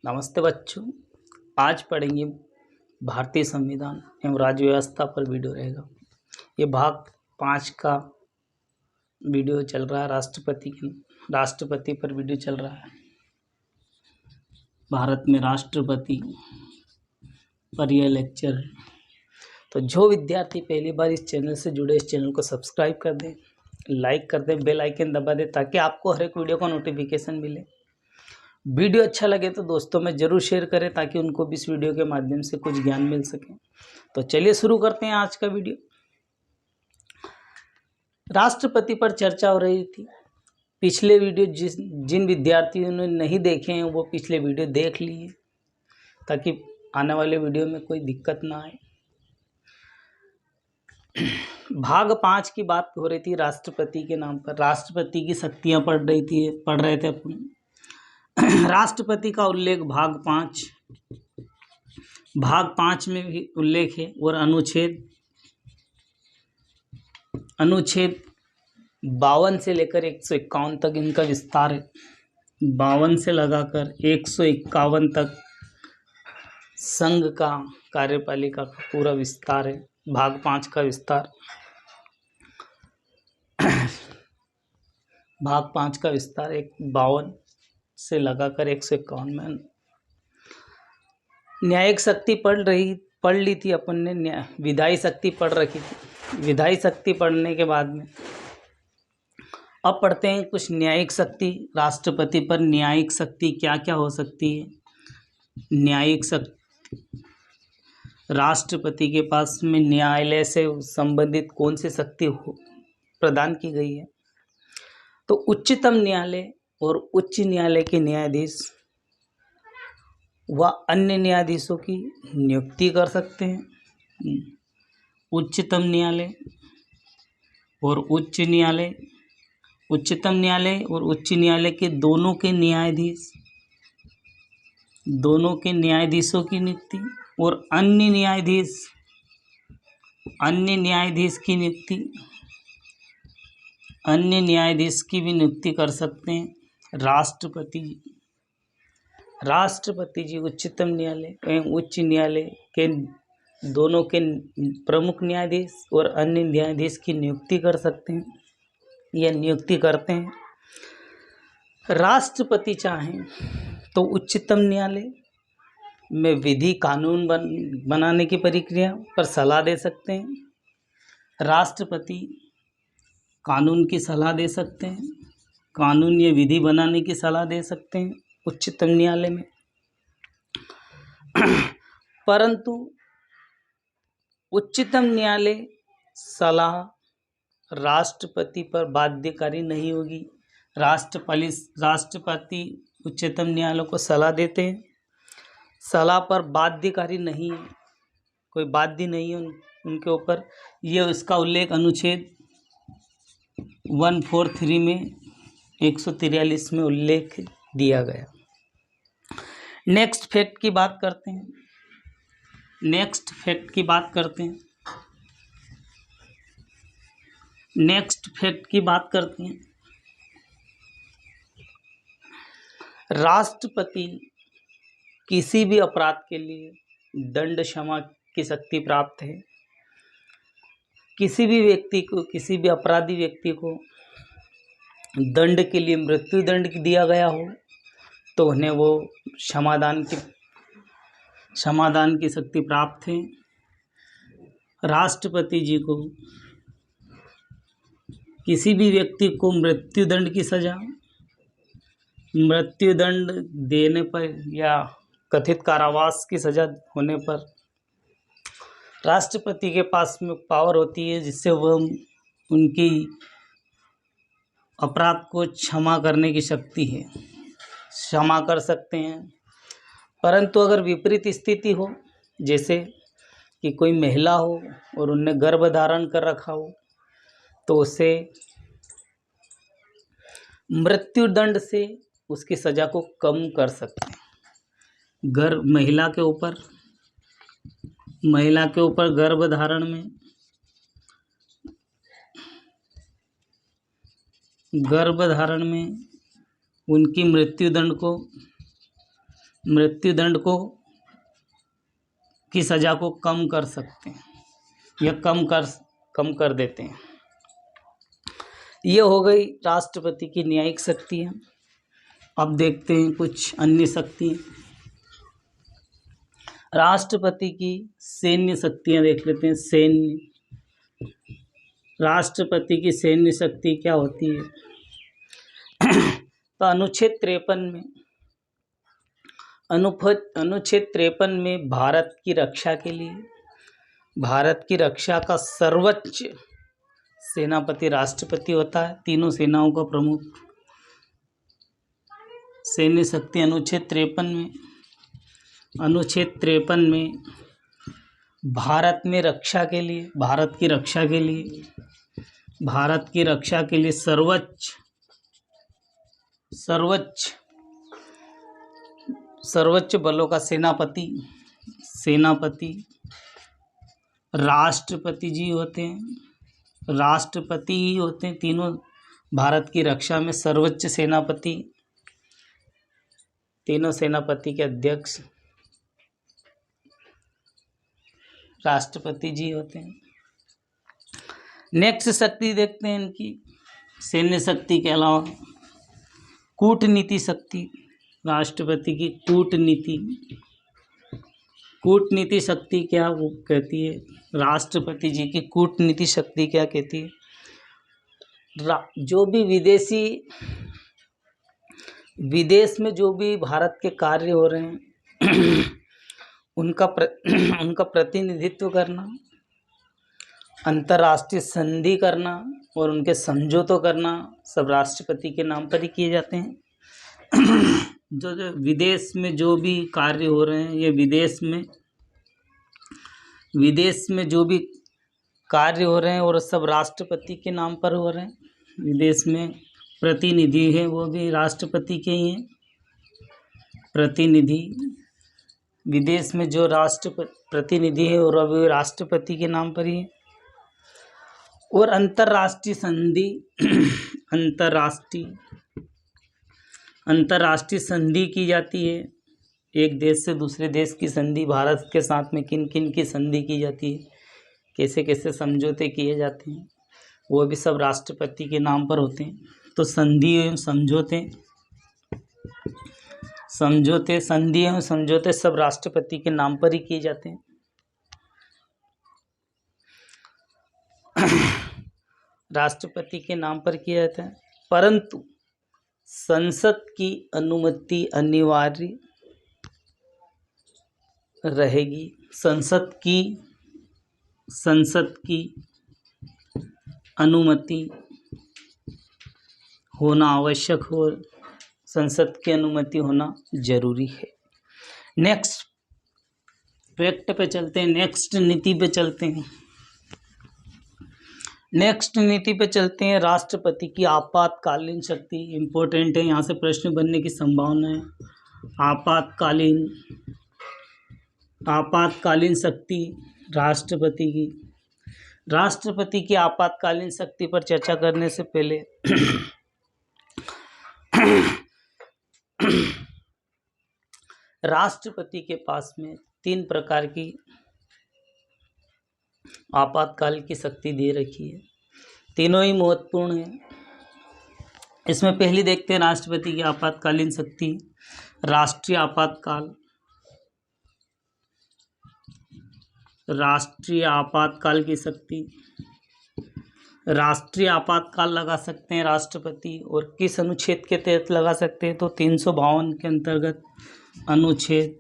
नमस्ते बच्चों। आज पढ़ेंगे भारतीय संविधान एवं राज्य व्यवस्था पर वीडियो रहेगा। ये भाग 5 का वीडियो चल रहा है। राष्ट्रपति पर वीडियो चल रहा है। भारत में राष्ट्रपति पर यह लेक्चर है। तो जो विद्यार्थी पहली बार इस चैनल से जुड़े, इस चैनल को सब्सक्राइब कर दें, लाइक कर दें, बेल आइकन दबा दें ताकि आपको हर एक वीडियो का नोटिफिकेशन मिले। वीडियो अच्छा लगे तो दोस्तों में ज़रूर शेयर करें ताकि उनको भी इस वीडियो के माध्यम से कुछ ज्ञान मिल सके। तो चलिए शुरू करते हैं आज का वीडियो। राष्ट्रपति पर चर्चा हो रही थी। पिछले वीडियो जिन विद्यार्थियों ने नहीं देखे हैं वो पिछले वीडियो देख लिए ताकि आने वाले वीडियो में कोई दिक्कत ना आए। भाग 5 की बात हो रही थी राष्ट्रपति के नाम पर। राष्ट्रपति की शक्तियाँ पढ़ रहे थे अपन। राष्ट्रपति का उल्लेख भाग 5 में भी उल्लेख है और अनुच्छेद 52 से लेकर 151 तक इनका विस्तार है। 52 से लगाकर 151 तक संघ का कार्यपालिका का पूरा विस्तार है। भाग 5 का विस्तार भाग 5 का विस्तार 52 से लगाकर 151 में। न्यायिक शक्ति पढ़ ली थी अपन ने। विधायी शक्ति पढ़ रखी थी। विधायी शक्ति पढ़ने के बाद में अब पढ़ते हैं कुछ न्यायिक शक्ति। राष्ट्रपति पर न्यायिक शक्ति क्या क्या हो सकती है। न्यायिक शक्ति, राष्ट्रपति के पास में न्यायालय से संबंधित कौन सी शक्ति प्रदान की गई है। तो उच्चतम न्यायालय और उच्च न्यायालय के न्यायाधीश व अन्य न्यायाधीशों की नियुक्ति कर सकते हैं। उच्चतम न्यायालय और उच्च न्यायालय, उच्चतम न्यायालय और उच्च न्यायालय के दोनों के न्यायाधीशों की नियुक्ति और अन्य न्यायाधीश की भी नियुक्ति कर सकते हैं राष्ट्रपति जी उच्चतम न्यायालय एवं उच्च न्यायालय के दोनों के प्रमुख न्यायाधीश और अन्य न्यायाधीश की नियुक्ति कर सकते हैं या नियुक्ति करते हैं। राष्ट्रपति चाहें तो उच्चतम न्यायालय में विधि कानून बनाने की प्रक्रिया पर सलाह दे सकते हैं। राष्ट्रपति कानून की सलाह दे सकते हैं, कानून या विधि बनाने की सलाह दे सकते हैं उच्चतम न्यायालय में। परंतु उच्चतम न्यायालय सलाह राष्ट्रपति पर बाध्यकारी नहीं होगी। राष्ट्रपति उच्चतम न्यायालय को सलाह देते हैं, सलाह पर बाध्यकारी नहीं है, कोई बाध्य नहीं है उनके ऊपर। ये उसका उल्लेख अनुच्छेद 143 में 143 में उल्लेख दिया गया। नेक्स्ट फैक्ट की बात करते हैं। नेक्स्ट फैक्ट की बात करते हैं। राष्ट्रपति किसी भी अपराध के लिए दंड क्षमा की शक्ति प्राप्त है। किसी भी अपराधी व्यक्ति को दंड के लिए मृत्यु दंड दिया गया हो तो उन्हें वो क्षमादान की शक्ति प्राप्त है। राष्ट्रपति जी को किसी भी व्यक्ति को मृत्यु दंड देने पर या कथित कारावास की सजा होने पर राष्ट्रपति के पास में पावर होती है जिससे वह उनकी अपराध को क्षमा करने की शक्ति है, क्षमा कर सकते हैं। परंतु अगर विपरीत स्थिति हो, जैसे कि कोई महिला हो और उनने गर्भ धारण कर रखा हो, तो उसे मृत्यु दंड से उसकी सजा को कम कर सकते हैं। महिला के ऊपर गर्भ धारण में उनकी मृत्यु दंड को मृत्युदंड को की सज़ा को कम कर सकते हैं या कम कर देते हैं। ये हो गई राष्ट्रपति की न्यायिक शक्तियाँ। अब देखते हैं कुछ अन्य शक्तियाँ। राष्ट्रपति की सैन्य शक्तियाँ देख लेते हैं। राष्ट्रपति की सैन्य शक्ति क्या होती है? तो अनुच्छेद 53 में भारत की रक्षा का सर्वोच्च सेनापति राष्ट्रपति होता है। तीनों सेनाओं का प्रमुख। सैन्य शक्ति अनुच्छेद 53 में भारत की रक्षा के लिए सर्वोच्च बलों का सेनापति राष्ट्रपति जी होते हैं। राष्ट्रपति ही होते हैं तीनों भारत की रक्षा में सर्वोच्च सेनापति। तीनों सेनापति के अध्यक्ष राष्ट्रपति जी होते हैं। नेक्स्ट शक्ति देखते हैं इनकी। सैन्य शक्ति के अलावा कूटनीति शक्ति। राष्ट्रपति की कूटनीति शक्ति क्या वो कहती है? राष्ट्रपति जी की कूटनीति शक्ति क्या कहती है? जो भी विदेश में जो भी भारत के कार्य हो रहे हैं उनका प्रतिनिधित्व करना, अंतर्राष्ट्रीय संधि करना और उनके समझौतों करना सब राष्ट्रपति के नाम पर ही किए जाते हैं। जो विदेश में जो भी कार्य हो रहे हैं, ये विदेश में जो भी कार्य हो रहे हैं और सब राष्ट्रपति के नाम पर हो रहे हैं। विदेश में प्रतिनिधि है वो भी राष्ट्रपति के ही हैं। प्रतिनिधि विदेश में जो प्रतिनिधि है और अभी राष्ट्रपति के नाम पर ही है। और अंतर्राष्ट्रीय संधि अंतर्राष्ट्रीय संधि की जाती है। एक देश से दूसरे देश की संधि, भारत के साथ में किन किन की संधि की जाती है, कैसे कैसे समझौते किए जाते हैं, वो भी सब राष्ट्रपति के नाम पर होते हैं। तो संधि एवं समझौते सब राष्ट्रपति के नाम पर ही किए जाते हैं। राष्ट्रपति के नाम पर किया जाता है, परंतु संसद की अनुमति अनिवार्य रहेगी। संसद की अनुमति होना आवश्यक हो, संसद की अनुमति होना जरूरी है। नेक्स्ट फैक्ट पे चलते हैं। नेक्स्ट नीति पे चलते हैं। राष्ट्रपति की आपातकालीन शक्ति इम्पोर्टेंट है, यहाँ से प्रश्न बनने की संभावना है। आपातकालीन शक्ति राष्ट्रपति की आपातकालीन शक्ति पर चर्चा करने से पहले राष्ट्रपति के पास में 3 प्रकार की आपातकाल की शक्ति दे रखी है। तीनों ही महत्वपूर्ण है। इसमें पहली देखते हैं राष्ट्रपति की आपातकालीन शक्ति। राष्ट्रीय आपातकाल की शक्ति। राष्ट्रीय आपातकाल लगा सकते हैं राष्ट्रपति, और किस अनुच्छेद के तहत लगा सकते हैं? तो 352 के अंतर्गत अनुच्छेद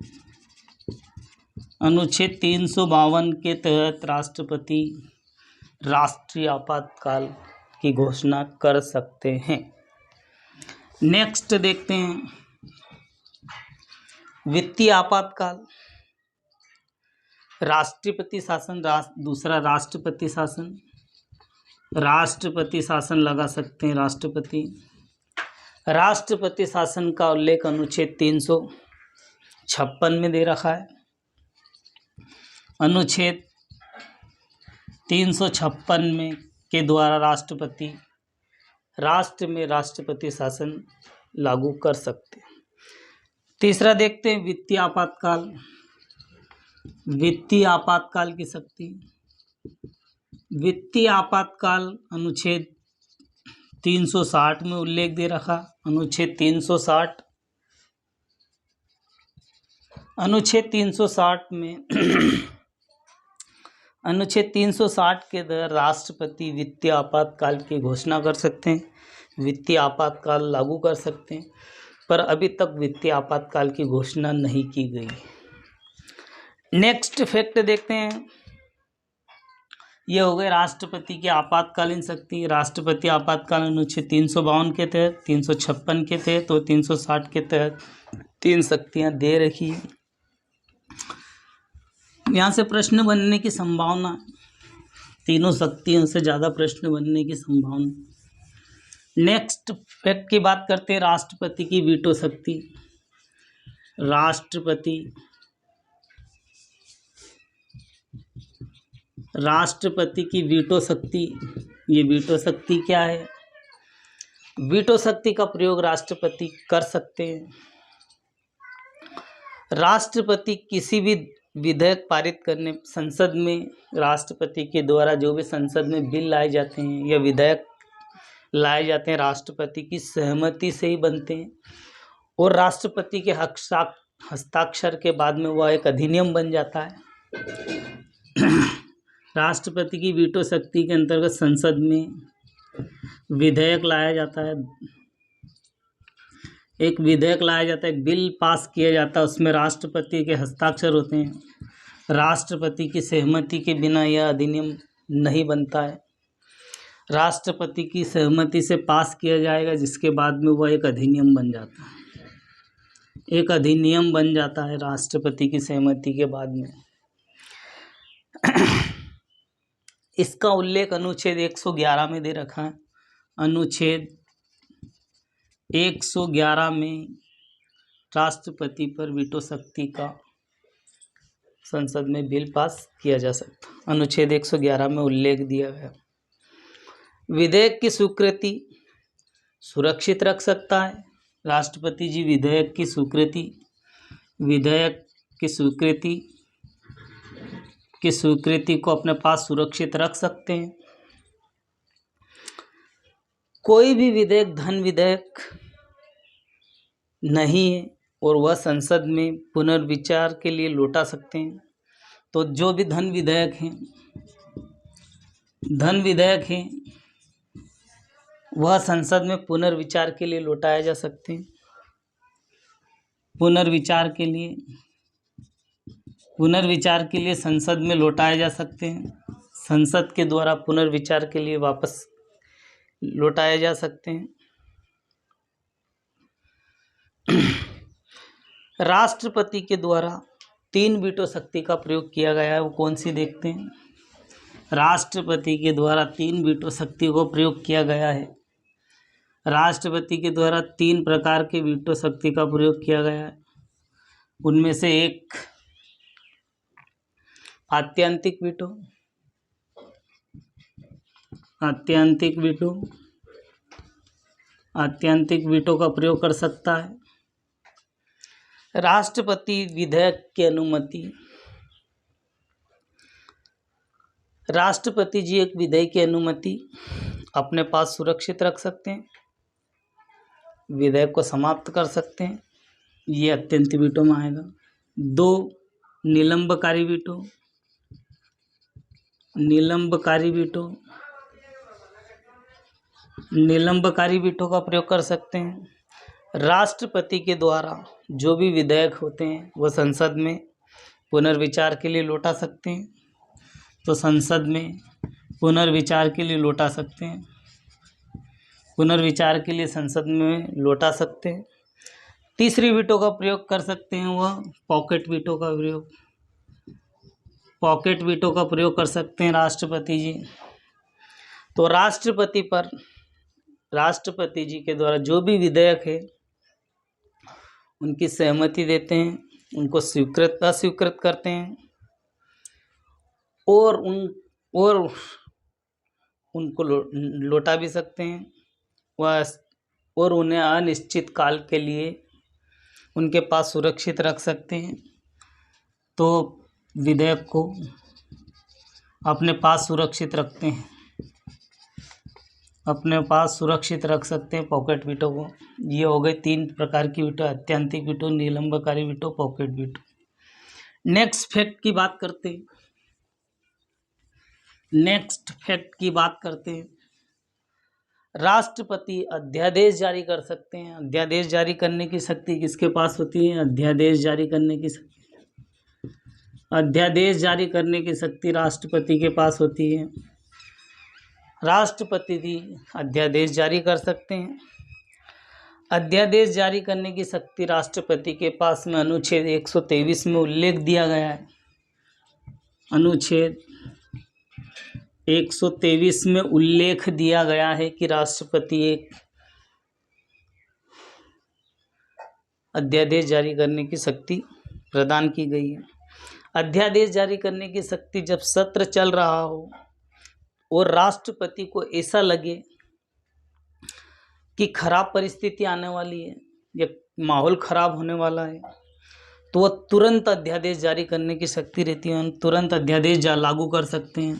352 के तहत राष्ट्रपति राष्ट्रीय आपातकाल की घोषणा कर सकते हैं। नेक्स्ट देखते हैं वित्तीय आपातकाल। राष्ट्रपति शासन, दूसरा राष्ट्रपति शासन लगा सकते हैं। राष्ट्रपति शासन का उल्लेख अनुच्छेद 356 में दे रखा है। अनुच्छेद 356 में के द्वारा राष्ट्र में राष्ट्रपति शासन लागू कर सकते हैं। तीसरा देखते हैं वित्तीय आपातकाल। वित्तीय आपातकाल की शक्ति। वित्तीय आपातकाल अनुच्छेद 360 में उल्लेख दे रखा। अनुच्छेद 360 में अनुच्छेद 360 के तहत राष्ट्रपति वित्तीय आपातकाल की घोषणा कर सकते हैं, वित्तीय आपातकाल लागू कर सकते हैं, पर अभी तक वित्तीय आपातकाल की घोषणा नहीं की गई। नेक्स्ट फैक्ट देखते हैं, ये हो गए राष्ट्रपति की आपातकालीन शक्ति। राष्ट्रपति आपातकाल अनुच्छेद 352 के तहत, 356 के तहत और 360 के तहत 3 शक्तियां दे रखी है। यहाँ से प्रश्न बनने की संभावना, तीनों शक्तियों से ज़्यादा प्रश्न बनने की संभावना। नेक्स्ट फैक्ट की बात करते हैं, राष्ट्रपति की वीटो शक्ति। राष्ट्रपति की वीटो शक्ति। ये वीटो शक्ति क्या है? वीटो शक्ति का प्रयोग राष्ट्रपति कर सकते हैं। राष्ट्रपति किसी भी विधेयक पारित करने, संसद में राष्ट्रपति के द्वारा जो भी संसद में बिल लाए जाते हैं या विधेयक लाए जाते हैं, राष्ट्रपति की सहमति से ही बनते हैं और राष्ट्रपति के हस्ताक्षर के बाद में वह एक अधिनियम बन जाता है। राष्ट्रपति की वीटो शक्ति के अंतर्गत संसद में विधेयक लाया जाता है, एक बिल पास किया जाता है, उसमें राष्ट्रपति के हस्ताक्षर होते हैं। राष्ट्रपति की सहमति के बिना यह अधिनियम नहीं बनता है। राष्ट्रपति की सहमति से पास किया जाएगा, जिसके बाद में वह एक अधिनियम बन जाता है। एक अधिनियम बन जाता है राष्ट्रपति की सहमति के बाद में। इसका उल्लेख अनुच्छेद 111 में दे रखा है। अनुच्छेद 111 में राष्ट्रपति पर वीटो शक्ति का संसद में बिल पास किया जा सकता। अनुच्छेद 111 में उल्लेख दिया गया। विधेयक की स्वीकृति सुरक्षित रख सकता है राष्ट्रपति जी। विधेयक की स्वीकृति को अपने पास सुरक्षित रख सकते हैं। कोई भी विधेयक धन विधेयक नहीं है और वह संसद में पुनर्विचार के लिए लौटा सकते हैं। तो जो भी धन विधेयक हैं वह संसद में पुनर्विचार के लिए लौटाए जा सकते हैं। पुनर्विचार के लिए संसद में लौटाए जा सकते हैं। संसद के द्वारा पुनर्विचार के लिए वापस लौटाए जा सकते हैं। राष्ट्रपति के द्वारा 3 वीटो शक्ति का प्रयोग किया गया है, वो कौन सी देखते हैं। राष्ट्रपति के द्वारा 3 वीटो शक्ति को प्रयोग किया गया है। राष्ट्रपति के द्वारा 3 प्रकार के वीटो शक्ति का प्रयोग किया गया है। उनमें से एक आत्यांतिक वीटो का प्रयोग कर सकता है। राष्ट्रपति विधेयक की अनुमति। राष्ट्रपति जी एक विधेयक की अनुमति अपने पास सुरक्षित रख सकते हैं, विधेयक को समाप्त कर सकते हैं। ये अत्यंत वीटो में आएगा। 2 निलंबकारी वीटो का प्रयोग कर सकते हैं। राष्ट्रपति के द्वारा जो भी विधेयक होते हैं वो संसद में पुनर्विचार के लिए लौटा सकते हैं, तो संसद में पुनर्विचार के लिए लौटा सकते हैं। पुनर्विचार के लिए संसद में लौटा सकते हैं। तीसरी वीटो का प्रयोग कर सकते हैं, वह पॉकेट वीटो का प्रयोग कर सकते हैं राष्ट्रपति जी। तो राष्ट्रपति जी के द्वारा जो भी विधेयक है उनकी सहमति देते हैं, उनको अस्वीकृत करते हैं और उनको लौटा भी सकते हैं और उन्हें अनिश्चित काल के लिए उनके पास सुरक्षित रख सकते हैं, तो विधेयक को अपने पास सुरक्षित रखते हैं, अपने पास सुरक्षित रख सकते हैं पॉकेट वीटो को। ये हो गए 3 प्रकार की वीटो, अत्यंतिक वीटो, निलंबकारी veto, pocket veto. Next fact की बात करते हैं। राष्ट्रपति अध्यादेश जारी कर सकते हैं। अध्यादेश जारी करने की शक्ति किसके पास होती है? अध्यादेश जारी करने की शक्ति, अध्यादेश जारी करने की शक्ति राष्ट्रपति के पास होती है। राष्ट्रपति भी अध्यादेश जारी कर सकते हैं। अध्यादेश जारी करने की शक्ति राष्ट्रपति के पास में अनुच्छेद 123 में उल्लेख दिया गया है। अनुच्छेद 123 में उल्लेख दिया गया है कि राष्ट्रपति एक अध्यादेश जारी करने की शक्ति प्रदान की गई है। अध्यादेश जारी करने की शक्ति जब सत्र चल रहा हो और राष्ट्रपति को ऐसा लगे कि खराब परिस्थिति आने वाली है या माहौल खराब होने वाला है, तो वह तुरंत अध्यादेश जारी करने की शक्ति रहती है। तुरंत अध्यादेश लागू कर सकते हैं,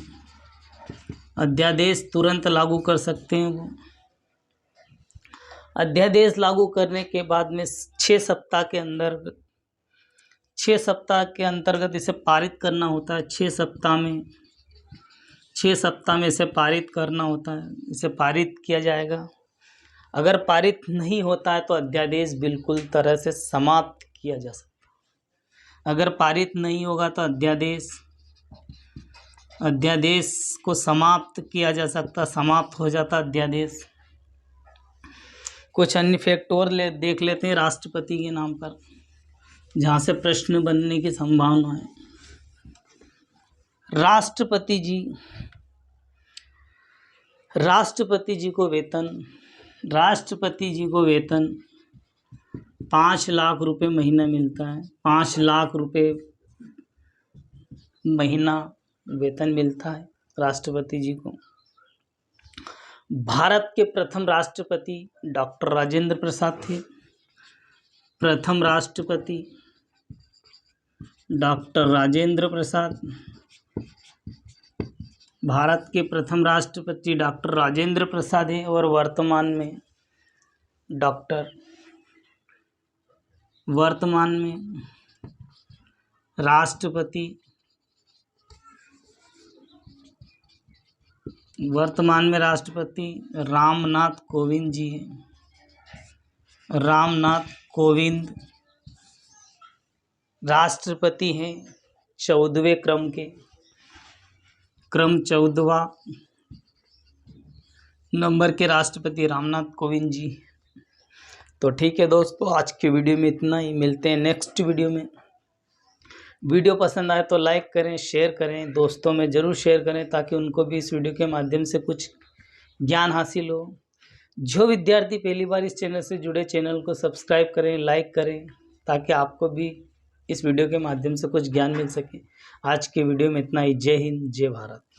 अध्यादेश तुरंत लागू कर सकते हैं। वो अध्यादेश लागू करने के बाद में 6 सप्ताह के अंतर्गत इसे पारित करना होता है। 6 सप्ताह में इसे पारित करना होता है। इसे पारित किया जाएगा। अगर पारित नहीं होता है तो अध्यादेश बिल्कुल तरह से समाप्त किया जा सकता है। अगर पारित नहीं होगा तो अध्यादेश को समाप्त किया जा सकता, समाप्त हो जाता अध्यादेश। कुछ अन्य फैक्ट और देख लेते हैं राष्ट्रपति के नाम पर, जहाँ से प्रश्न बनने की संभावना है। राष्ट्रपति जी को वेतन 5 लाख रुपए महीना मिलता है। 5 लाख रुपए महीना वेतन मिलता है राष्ट्रपति जी को। भारत के प्रथम राष्ट्रपति डॉक्टर राजेंद्र प्रसाद थे। प्रथम राष्ट्रपति डॉक्टर राजेंद्र प्रसाद, भारत के प्रथम राष्ट्रपति डॉक्टर राजेंद्र प्रसाद हैं और वर्तमान में राष्ट्रपति रामनाथ कोविंद जी हैं। रामनाथ कोविंद राष्ट्रपति हैं 14वें क्रम 14वां नंबर के राष्ट्रपति रामनाथ कोविंद जी। तो ठीक है दोस्तों, आज की वीडियो में इतना ही। मिलते हैं नेक्स्ट वीडियो में। वीडियो पसंद आए तो लाइक करें, शेयर करें, दोस्तों में ज़रूर शेयर करें ताकि उनको भी इस वीडियो के माध्यम से कुछ ज्ञान हासिल हो। जो विद्यार्थी पहली बार इस चैनल से जुड़े, चैनल को सब्सक्राइब करें, लाइक करें ताकि आपको भी इस वीडियो के माध्यम से कुछ ज्ञान मिल सके। आज के वीडियो में इतना ही। जय हिंद, जय भारत।